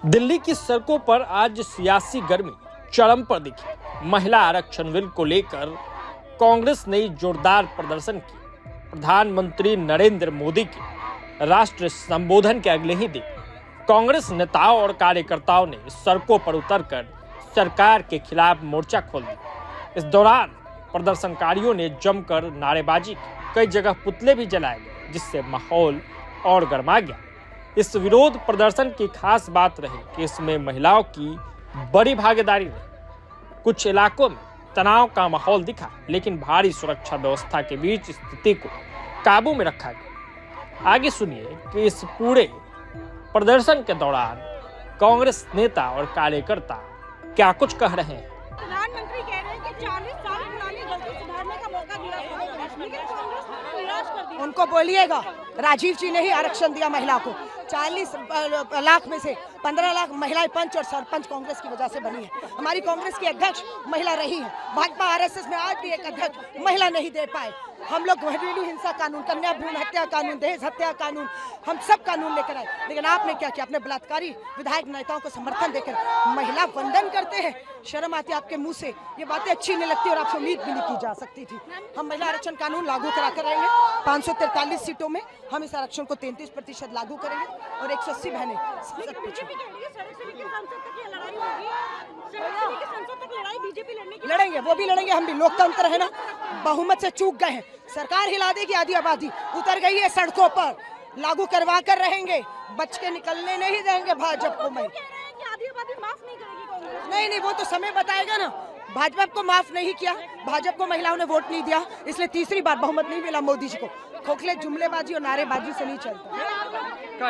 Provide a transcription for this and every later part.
दिल्ली की सड़कों पर आज सियासी गर्मी चरम पर दिखी। महिला आरक्षण बिल को लेकर कांग्रेस ने जोरदार प्रदर्शन किया। प्रधानमंत्री नरेंद्र मोदी के राष्ट्र संबोधन के अगले ही दिन कांग्रेस नेताओं और कार्यकर्ताओं ने सड़कों पर उतरकर सरकार के खिलाफ मोर्चा खोल दिया। इस दौरान प्रदर्शनकारियों ने जमकर नारेबाजी की। कई जगह पुतले भी जलाए गए, जिससे माहौल और गर्मा गया। इस विरोध प्रदर्शन की खास बात रही कि इसमें महिलाओं की बड़ी भागीदारी रही। कुछ इलाकों में तनाव का माहौल दिखा, लेकिन भारी सुरक्षा व्यवस्था के बीच स्थिति को काबू में रखा गया। आगे सुनिए कि इस पूरे प्रदर्शन के दौरान कांग्रेस नेता और कार्यकर्ता क्या कुछ कह रहे हैं। प्रधानमंत्री कह रहे हैं कि 40 साल पुरानी गलती सुधारने का मौका दिया, लेकिन कांग्रेस ने निराश कर दिया। उनको बोलिएगा, राजीव जी ने ही आरक्षण दिया महिला को। 40 लाख में से 15 लाख महिलाएं पंच और सरपंच कांग्रेस की वजह से बनी है। हमारी कांग्रेस की अध्यक्ष महिला रही है। भाजपा आरएसएस में आज भी एक अध्यक्ष महिला नहीं दे पाए। हम लोग घरेलू हिंसा कानून, कन्या भ्रूण हत्या कानून, दहेज हत्या कानून, हम सब कानून लेकर आए। लेकिन आपने क्या किया? अपने बलात्कारी विधायक नेताओं को समर्थन देकर महिला वंदन करते हैं। शर्म आती है आपके मुंह से। ये बातें अच्छी नहीं लगती और आपसे उम्मीद भी नहीं की जा सकती थी। हम महिला आरक्षण कानून लागू करा कर रहेंगे। 543 सीटों में हम इस आरक्षण को 33% लागू करेंगे और 180 बहनें लड़ेंगे। वो भी लड़ेंगे, हम भी। लोकतंत्र है ना, बहुमत से चूक गए हैं। सरकार हिला देगी, आधी आबादी उतर गई है सड़कों पर। लागू करवा कर रहेंगे, बच के निकलने नहीं देंगे भाजपा को। मैं आधी आबादी माफ नहीं करेगी कांग्रेस। नहीं, वो तो समय बताएगा ना। भाजपा को माफ नहीं किया, भाजपा को महिलाओं ने वोट नहीं दिया, इसलिए तीसरी बार बहुमत नहीं मिला मोदी जी को। खोखले जुमलेबाजी और नारेबाजी से नहीं चलता।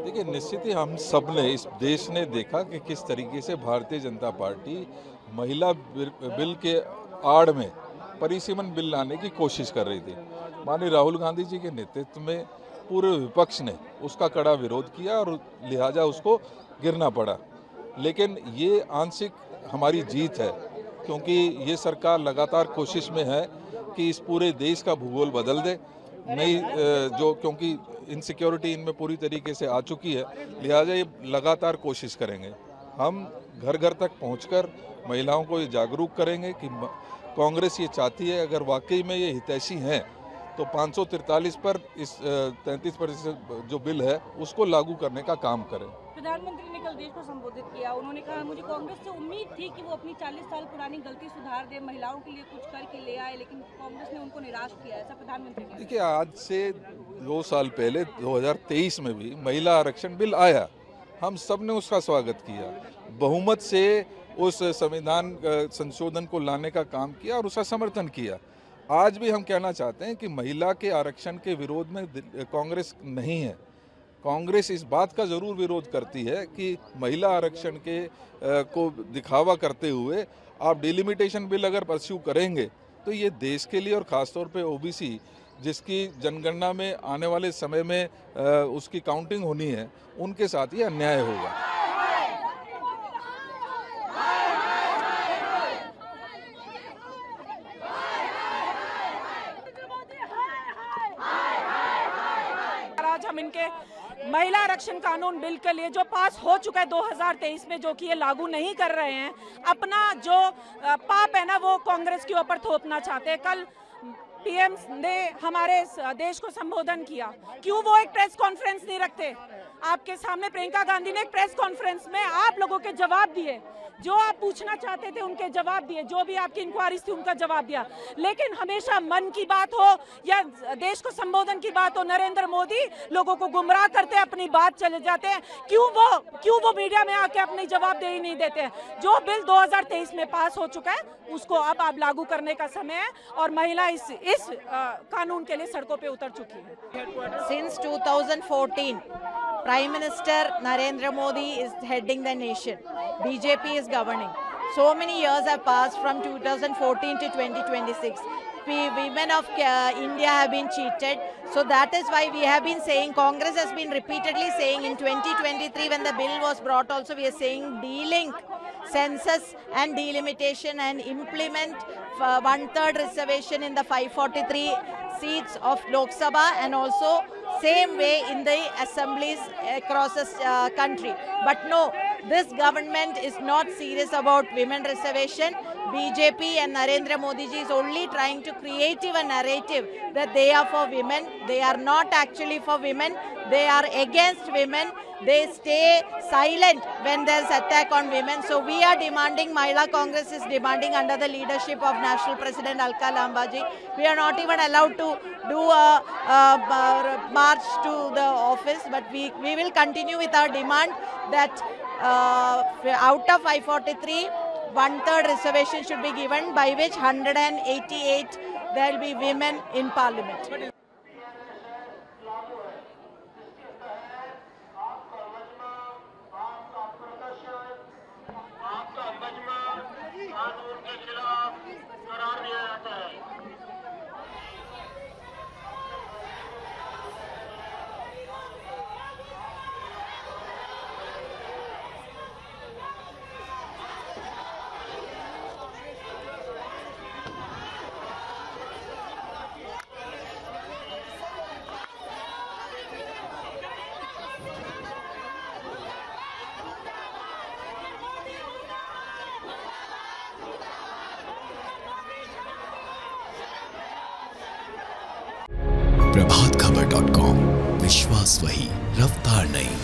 देखिए, निश्चित ही हम सब ने, इस देश ने देखा कि किस तरीके से भारतीय जनता पार्टी महिला बिल के आड़ में परिसीमन बिल लाने की कोशिश कर रही थी। माननीय राहुल गांधी जी के नेतृत्व में पूरे विपक्ष ने उसका कड़ा विरोध किया और लिहाजा उसको गिरना पड़ा। लेकिन ये आंशिक हमारी जीत है, क्योंकि ये सरकार लगातार कोशिश में है कि इस पूरे देश का भूगोल बदल दे। नई क्योंकि इनसिक्योरिटी इनमें पूरी तरीके से आ चुकी है, लिहाजा ये लगातार कोशिश करेंगे। हम घर घर तक पहुंचकर महिलाओं को ये जागरूक करेंगे कि कांग्रेस ये चाहती है, अगर वाकई में ये हितैषी हैं तो 543 पर इस 33% जो बिल है उसको लागू करने का काम करें। प्रधानमंत्री ने कल देश को संबोधित किया। उन्होंने कहा, मुझे कांग्रेस से उम्मीद थी कि वो अपनी 40 साल पुरानी गलती सुधार दे, महिलाओं के लिए कुछ करके ले आए, लेकिन कांग्रेस ने उनको निराश किया। ऐसा प्रधानमंत्री ने। देखिए, आज से 2 साल पहले 2023 में भी महिला आरक्षण बिल आया, हम सब ने उसका स्वागत किया। बहुमत से उस संविधान संशोधन को लाने का काम किया और उसका समर्थन किया। आज भी हम कहना चाहते हैं कि महिला के आरक्षण के विरोध में कांग्रेस नहीं है। कांग्रेस इस बात का ज़रूर विरोध करती है कि महिला आरक्षण को दिखावा करते हुए आप डिलिमिटेशन बिल अगर परस्यू करेंगे तो ये देश के लिए और ख़ासतौर पे ओबीसी, जिसकी जनगणना में आने वाले समय में उसकी काउंटिंग होनी है, उनके साथ ये अन्याय होगा। आज हम इनके महिला आरक्षण कानून बिल के लिए जो पास हो चुका है 2023 में, जो कि ये लागू नहीं कर रहे हैं, अपना जो पाप है ना वो कांग्रेस के ऊपर थोपना चाहते हैं। कल पीएम ने हमारे देश को संबोधन किया, क्यों वो एक प्रेस कॉन्फ्रेंस नहीं रखते? आपके सामने प्रियंका गांधी ने एक प्रेस कॉन्फ्रेंस में आप लोगों के जवाब दिए, जो आप पूछना चाहते थे उनके जवाब दिए, जो भी आपकी इंक्वायरीज थी उनका जवाब दिया। लेकिन हमेशा मन की बात हो या देश को संबोधन की बात हो, नरेंद्र मोदी लोगों को गुमराह करते हैं, अपनी बात चले जाते हैं। क्यों वो मीडिया में आके अपनी जवाबदेही नहीं देते हैं? जो बिल 2023 में पास हो चुका है उसको अब आप लागू करने का समय है और महिला इस कानून के लिए सड़कों पे उतर चुकी है। Since 2014, Prime Minister Narendra Modi is heading the nation. BJP is governing. So many years have passed from 2014 to 2026. We women of India have been cheated. So that is why we have been saying, Congress has been repeatedly saying in 2023 when the bill was brought also, we are saying delink census and delimitation and implement 1/3 reservation in the 543 seats of Lok Sabha and also same way in the assemblies across the country. But no, this government is not serious about women reservation. BJP and Narendra Modi ji is only trying to create a narrative that they are for women. They are not actually for women. They are against women. They stay silent when there's attack on women. So we are demanding, Mahila Congress is demanding under the leadership of National President Alka Lambaji. We are not even allowed to do a march to the office, but we will continue with our demand that out of 543, 1/3 reservation should be given, by which 188 there will be women in parliament. प्रभातखबर.com, विश्वास वही, रफ्तार नहीं।